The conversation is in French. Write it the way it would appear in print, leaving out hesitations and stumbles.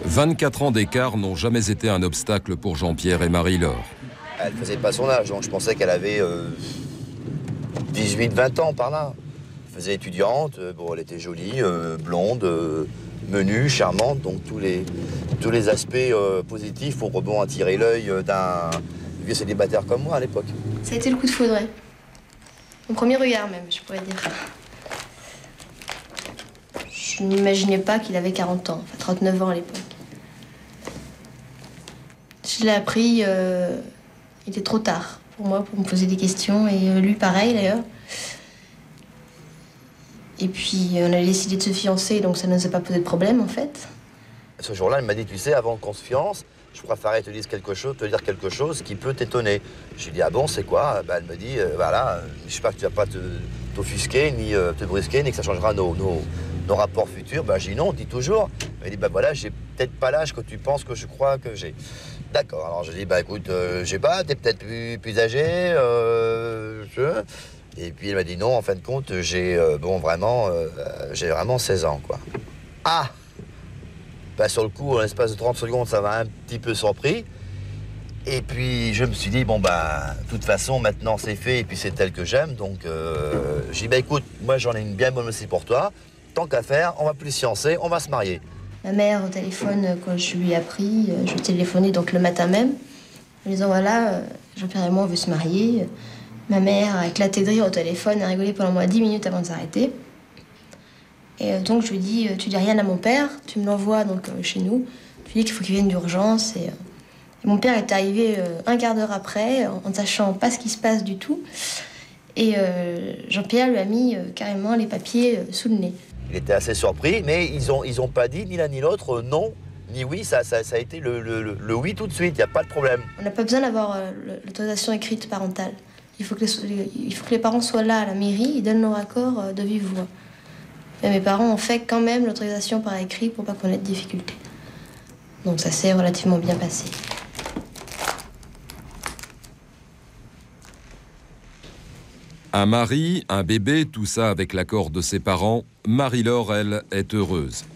24 ans d'écart n'ont jamais été un obstacle pour Jean-Pierre et Marie-Laure. Elle faisait pas son âge, donc je pensais qu'elle avait 18-20 ans par là. Elle faisait étudiante, bon, elle était jolie, blonde, menue, charmante, donc tous les aspects positifs pour bon attirer l'œil d'un vieux célibataire comme moi à l'époque. Ça a été le coup de foudre, ouais. Mon premier regard même, je pourrais dire. Je n'imaginais pas qu'il avait 40 ans, enfin 39 ans à l'époque. Je l'ai appris, il était trop tard pour moi pour me poser des questions, et lui pareil d'ailleurs. Et puis on a décidé de se fiancer, donc ça ne nous a pas posé de problème en fait. Ce jour-là, elle m'a dit, tu sais, avant qu'on se fiance, je préférerais te dire quelque chose qui peut t'étonner. Je lui ai dit, ah bon, c'est quoi? Elle me dit, voilà, je sais pas que tu vas pas t'offusquer, ni te brusquer, ni que ça changera nos rapports futurs. J'ai dit non, on dit toujours. Elle dit, voilà, j'ai peut-être pas l'âge que tu penses que je crois que j'ai. D'accord, alors je dis, écoute, je sais pas, t'es peut-être plus âgé, Et puis elle m'a dit, non, en fin de compte, j'ai vraiment 16 ans, quoi. Ah! Sur le coup, en l'espace de 30 secondes, ça m'a un petit peu surpris. Et puis, je me suis dit, de toute façon, maintenant, c'est fait, et puis c'est elle que j'aime. Donc, j'ai dit, écoute, moi, j'en ai une bien bonne aussi pour toi. Tant qu'à faire, on va plus se fiancer, on va se marier. Ma mère, au téléphone, quand je lui ai appris, je lui ai téléphoné donc le matin même, en disant, voilà, Jean-Pierre et moi, on veut se marier. Ma mère a éclaté de rire au téléphone, a rigolé pendant moi 10 minutes avant de s'arrêter. Et donc je lui ai dit, tu dis rien à mon père, tu me l'envoies donc chez nous. Tu lui dis qu'il faut qu'il vienne d'urgence. Et mon père est arrivé un quart d'heure après, en ne sachant pas ce qui se passe du tout. Et Jean-Pierre lui a mis carrément les papiers sous le nez. Il était assez surpris, mais ils ont pas dit ni l'un ni l'autre non ni oui. Ça a été le oui tout de suite, il n'y a pas de problème. On n'a pas besoin d'avoir l'autorisation écrite parentale. Il faut que les parents soient là à la mairie, ils donnent leur accord de vive voix. Mais mes parents ont fait quand même l'autorisation par écrit pour pas qu'on ait de difficultés. Donc ça s'est relativement bien passé. Un mari, un bébé, tout ça avec l'accord de ses parents. Marie-Laure, elle, est heureuse.